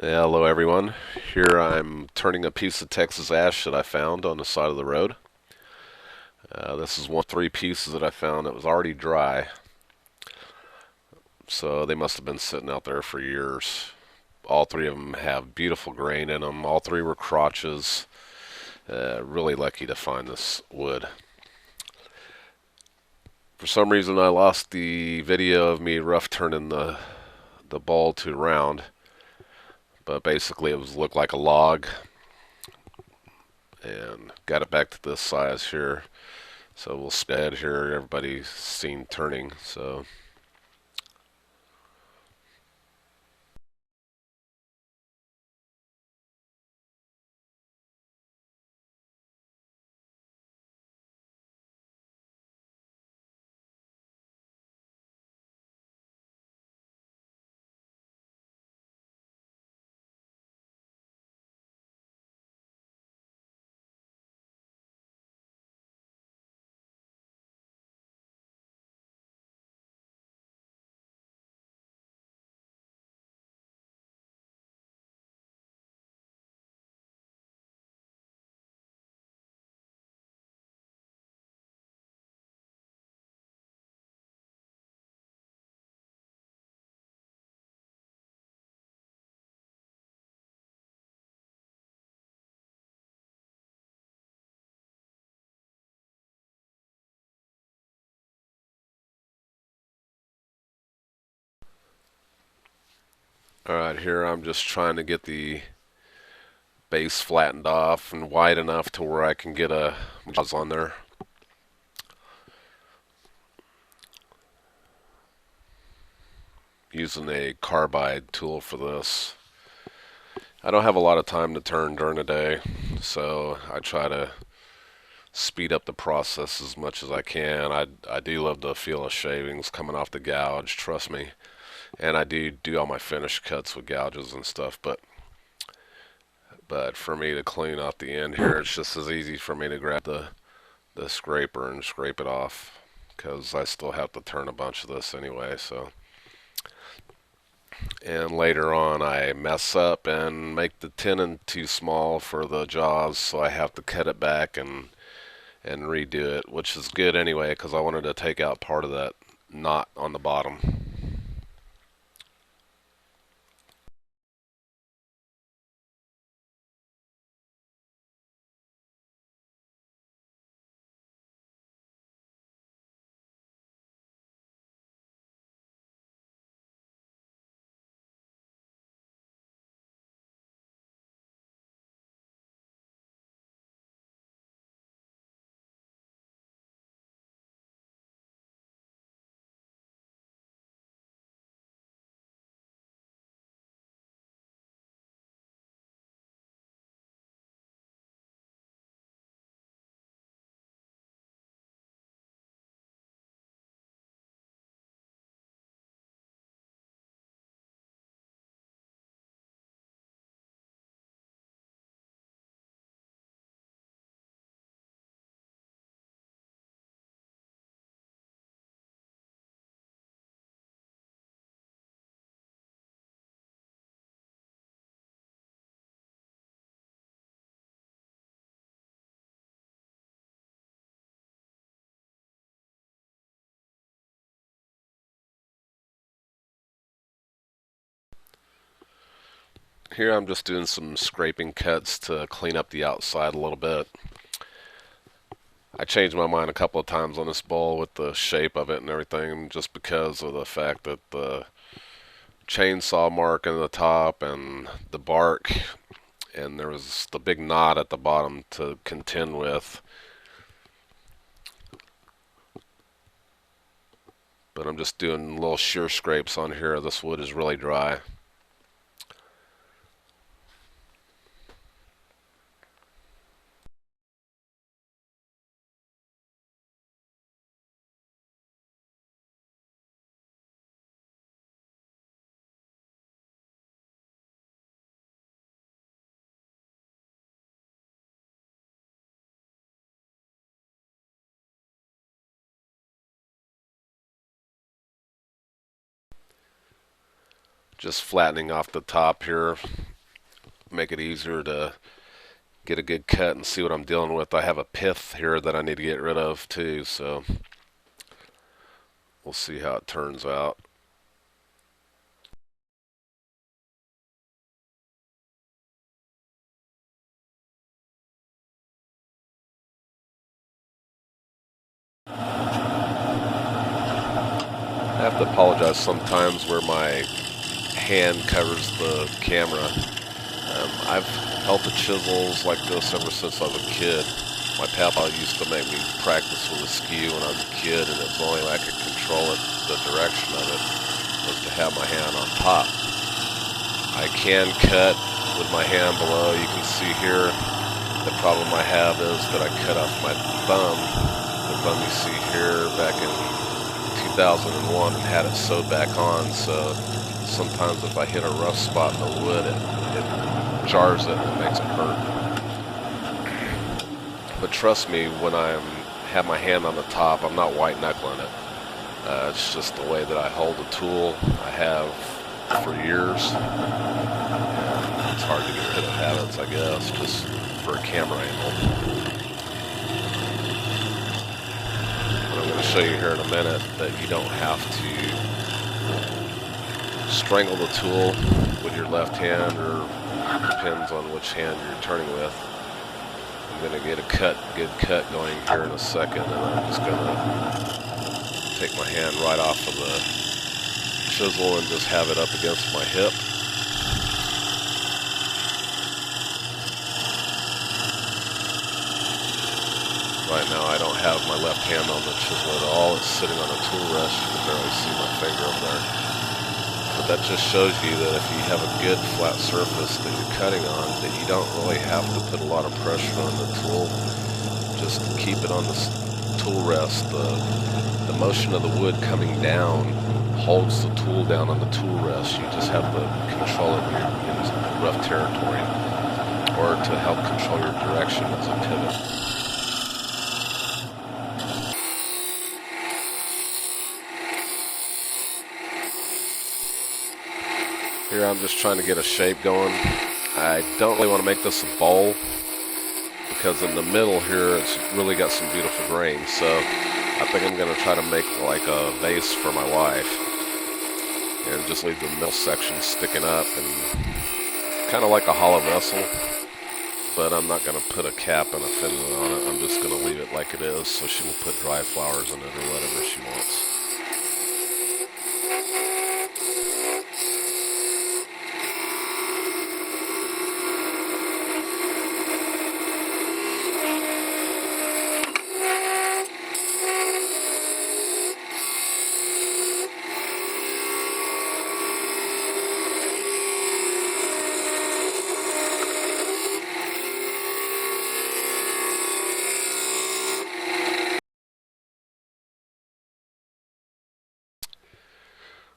Yeah, hello everyone. Here I'm turning a piece of Texas ash that I found on the side of the road. This is one of 3 pieces that I found that was already dry. So they must have been sitting out there for years. All 3 of them have beautiful grain in them. All 3 were crotches. Really lucky to find this wood. For some reason I lost the video of me rough turning the ball to round. But basically it looked like a log. And got it back to this size here. So we'll stead here. Everybody's seen turning. So alright, here I'm just trying to get the base flattened off and wide enough to where I can get a jaws on there. Using a carbide tool for this. I don't have a lot of time to turn during the day, so I try to speed up the process as much as I can. I do love the feel of shavings coming off the gouge, trust me. And I do all my finish cuts with gouges and stuff, but for me to clean out the end here, it's just as easy for me to grab the scraper and scrape it off, because I still have to turn a bunch of this anyway. So, and later on I mess up and make the tenon too small for the jaws, so I have to cut it back and redo it, which is good anyway, because I wanted to take out part of that knot on the bottom. Here I'm just doing some scraping cuts to clean up the outside a little bit. I changed my mind a couple of times on this bowl with the shape of it and everything, just because of the fact that the chainsaw mark in the top and the bark, and there was the big knot at the bottom to contend with. But I'm just doing little shear scrapes on here. This wood is really dry. just flattening off the top here, make it easier to get a good cut and see what I'm dealing with. I have a pith here that I need to get rid of too, so we'll see how it turns out. I have to apologize sometimes where my hand covers the camera. I've held the chisels like this ever since I was a kid. My papa used to make me practice with a skew when I was a kid, and it's the only way I could control it, the direction of it, was to have my hand on top. I can cut with my hand below. You can see here the problem I have is that I cut off my thumb. The thumb you see here back in 2001 and had it sewed back on, so sometimes if I hit a rough spot in the wood, it jars it and makes it hurt. But trust me, when I have my hand on the top, I'm not white knuckling it. It's just the way that I hold the tool. I have for years. And it's hard to get rid of habits, I guess, just for a camera angle. I'm going to show you here in a minute that you don't have to strangle the tool with your left hand, or depends on which hand you're turning with. I'm going to get a good cut going here in a second, and I'm just going to take my hand right off of the chisel and just have it up against my hip. Right now I don't have my left hand on the chisel at all. It's sitting on a tool rest. You can barely see my finger up there. But that just shows you that if you have a good flat surface that you're cutting on, that you don't really have to put a lot of pressure on the tool. Just keep it on the tool rest. The motion of the wood coming down holds the tool down on the tool rest. You just have to control it in rough territory, or to help control your direction as a pivot. Here I'm just trying to get a shape going. I don't really want to make this a bowl, because in the middle here it's really got some beautiful grain. So I think I'm going to try to make like a vase for my wife, and just leave the middle section sticking up, and kind of like a hollow vessel. But I'm not going to put a cap and a finish on it. I'm just going to leave it like it is, so she will put dry flowers in it or whatever she wants.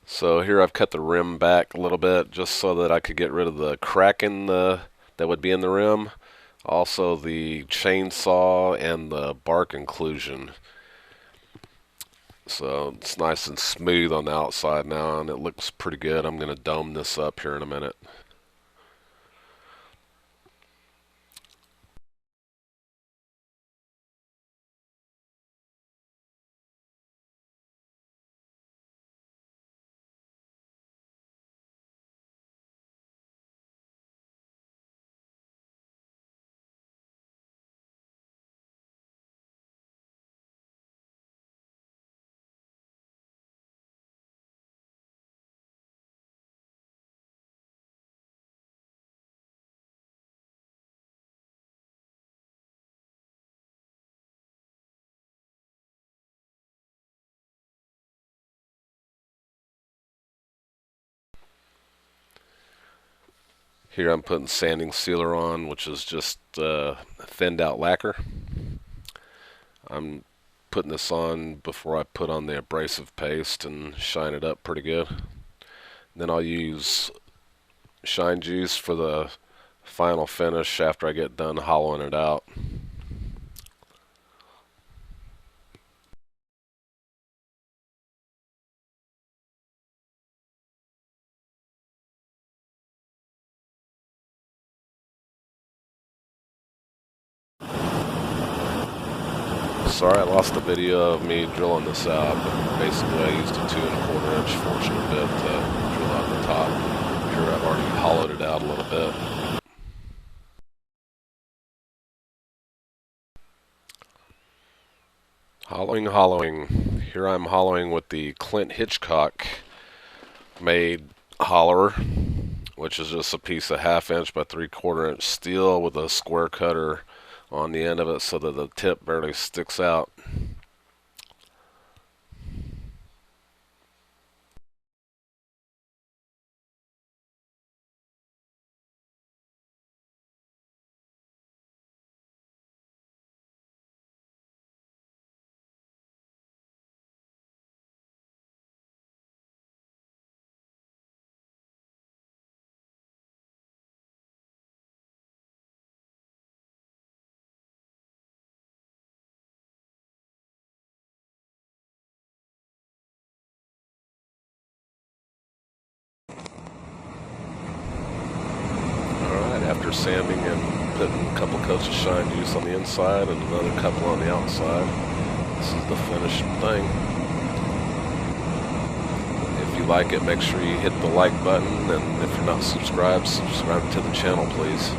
So here I've cut the rim back a little bit just so that I could get rid of the crack in that would be in the rim. Also the chainsaw and the bark inclusion. So it's nice and smooth on the outside now, and it looks pretty good. I'm going to dome this up here in a minute. Here I'm putting sanding sealer on, which is just thinned out lacquer. I'm putting this on before I put on the abrasive paste and shine it up pretty good. Then I'll use shine juice for the final finish after I get done hollowing it out. Sorry I lost a video of me drilling this out, but basically I used a 2 1/4 inch fortune bit to drill out the top. Here I've already hollowed it out a little bit. Hollowing. Here I'm hollowing with the Clint Hitchcock made holler, which is just a piece of 1/2 inch by 3/4 inch steel with a square cutter on the end of it so that the tip barely sticks out. After sanding and putting a couple coats of shine juice on the inside and another couple on the outside, this is the finished thing. If you like it, make sure you hit the like button, and if you're not subscribed, subscribe to the channel, please.